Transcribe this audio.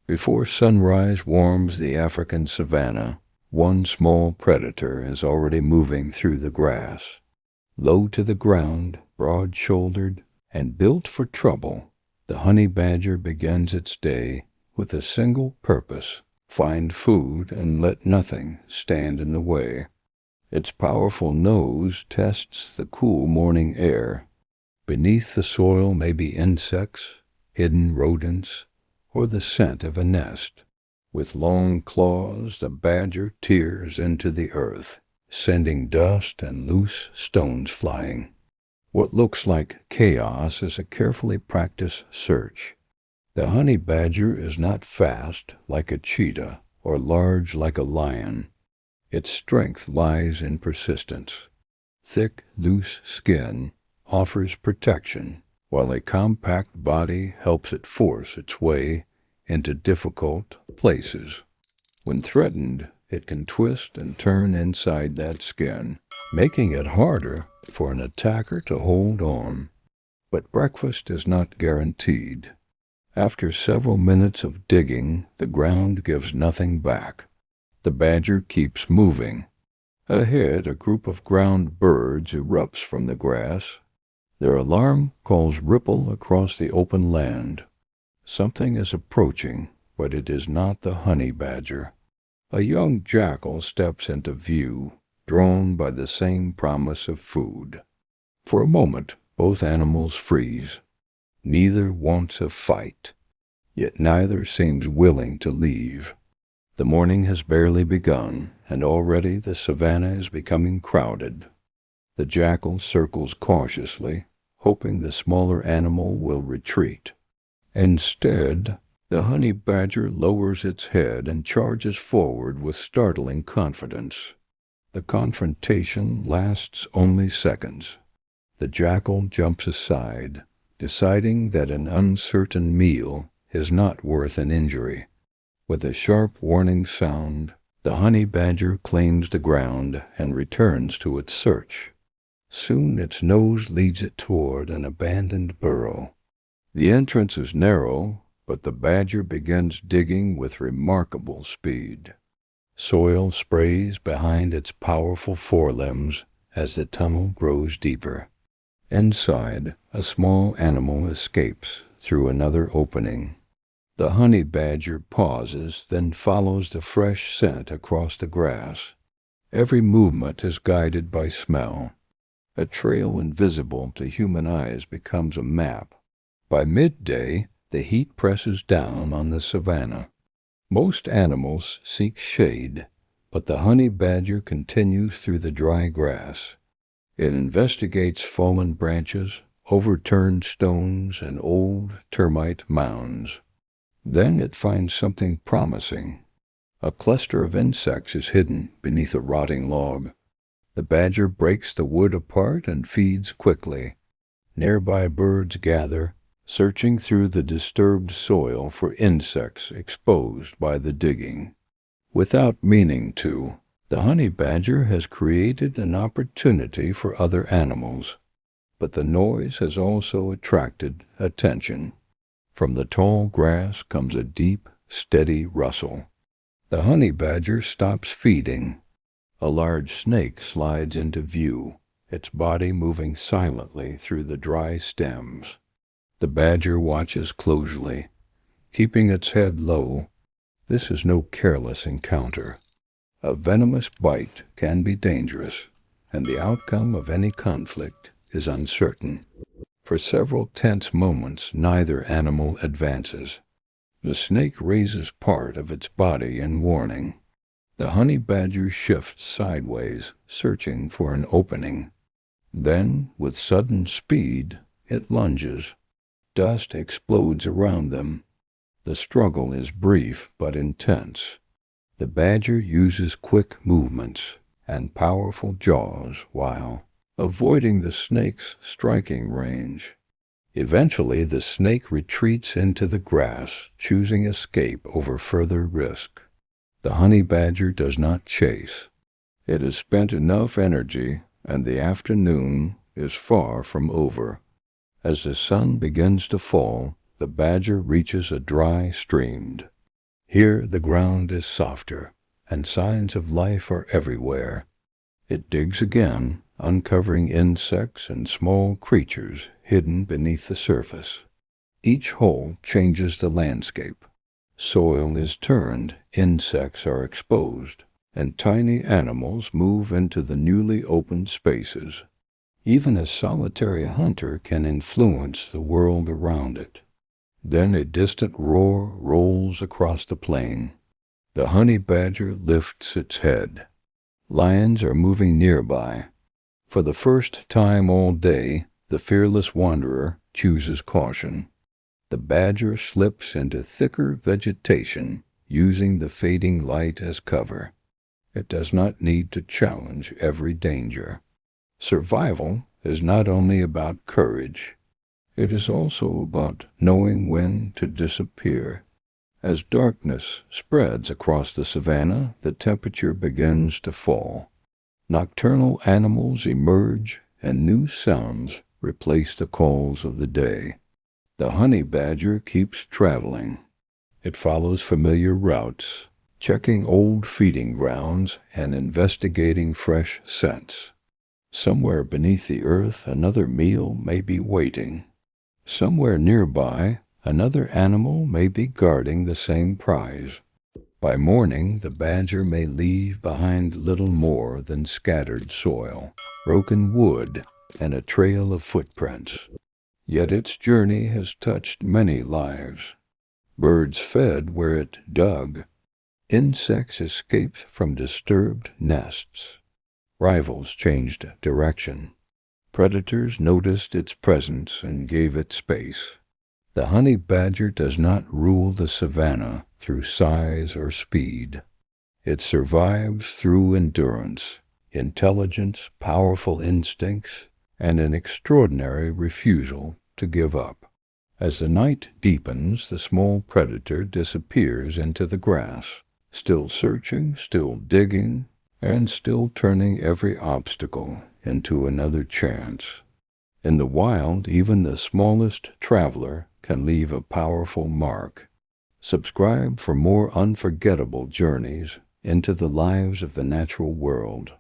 Before sunrise warms the African savanna, one small predator is already moving through the grass. Low to the ground, broad-shouldered, and built for trouble, the honey badger begins its day with a single purpose: find food and let nothing stand in the way. Its powerful nose tests the cool morning air. Beneath the soil may be insects, hidden rodents, or the scent of a nest. With long claws, the badger tears into the earth, sending dust and loose stones flying. What looks like chaos is a carefully practiced search. The honey badger is not fast like a cheetah or large like a lion. Its strength lies in persistence. Thick, loose skin offers protection, while a compact body helps it force its way into difficult places. When threatened, it can twist and turn inside that skin, making it harder for an attacker to hold on. But breakfast is not guaranteed. After several minutes of digging, the ground gives nothing back. The badger keeps moving. Ahead, a group of ground birds erupts from the grass. Their alarm calls ripple across the open land. Something is approaching, but it is not the honey badger. A young jackal steps into view, drawn by the same promise of food. For a moment, both animals freeze. Neither wants a fight, yet neither seems willing to leave. The morning has barely begun, and already the savanna is becoming crowded. The jackal circles cautiously, hoping the smaller animal will retreat. Instead, the honey badger lowers its head and charges forward with startling confidence. The confrontation lasts only seconds. The jackal jumps aside, deciding that an uncertain meal is not worth an injury. With a sharp warning sound, the honey badger claims the ground and returns to its search. Soon its nose leads it toward an abandoned burrow. The entrance is narrow, but the badger begins digging with remarkable speed. Soil sprays behind its powerful forelimbs as the tunnel grows deeper. Inside, a small animal escapes through another opening. The honey badger pauses, then follows the fresh scent across the grass. Every movement is guided by smell. A trail invisible to human eyes becomes a map. By midday, the heat presses down on the savanna. Most animals seek shade, but the honey badger continues through the dry grass. It investigates fallen branches, overturned stones, and old termite mounds. Then it finds something promising. A cluster of insects is hidden beneath a rotting log. The badger breaks the wood apart and feeds quickly. Nearby birds gather, searching through the disturbed soil for insects exposed by the digging. Without meaning to, the honey badger has created an opportunity for other animals. But the noise has also attracted attention. From the tall grass comes a deep, steady rustle. The honey badger stops feeding. A large snake slides into view, its body moving silently through the dry stems. The badger watches closely, keeping its head low. This is no careless encounter. A venomous bite can be dangerous, and the outcome of any conflict is uncertain. For several tense moments, neither animal advances. The snake raises part of its body in warning. The honey badger shifts sideways, searching for an opening. Then, with sudden speed, it lunges. Dust explodes around them. The struggle is brief but intense. The badger uses quick movements and powerful jaws while avoiding the snake's striking range. Eventually, the snake retreats into the grass, choosing escape over further risk. The honey badger does not chase. It has spent enough energy, and the afternoon is far from over. As the sun begins to fall, the badger reaches a dry stream. Here the ground is softer, and signs of life are everywhere. It digs again, uncovering insects and small creatures hidden beneath the surface. Each hole changes the landscape. Soil is turned, insects are exposed, and tiny animals move into the newly opened spaces. Even a solitary hunter can influence the world around it. Then a distant roar rolls across the plain. The honey badger lifts its head. Lions are moving nearby. For the first time all day, the fearless wanderer chooses caution. The badger slips into thicker vegetation, using the fading light as cover. It does not need to challenge every danger. Survival is not only about courage, it is also about knowing when to disappear. As darkness spreads across the savannah, the temperature begins to fall. Nocturnal animals emerge, and new sounds replace the calls of the day. The honey badger keeps traveling. It follows familiar routes, checking old feeding grounds and investigating fresh scents. Somewhere beneath the earth, another meal may be waiting. Somewhere nearby, another animal may be guarding the same prize. By morning, the badger may leave behind little more than scattered soil, broken wood, and a trail of footprints. Yet its journey has touched many lives. Birds fed where it dug. Insects escaped from disturbed nests. Rivals changed direction. Predators noticed its presence and gave it space. The honey badger does not rule the savannah through size or speed. It survives through endurance, intelligence, powerful instincts, and an extraordinary refusal to give up. As the night deepens, the small predator disappears into the grass, still searching, still digging, and still turning every obstacle into another chance. In the wild, even the smallest traveler can leave a powerful mark. Subscribe for more unforgettable journeys into the lives of the natural world.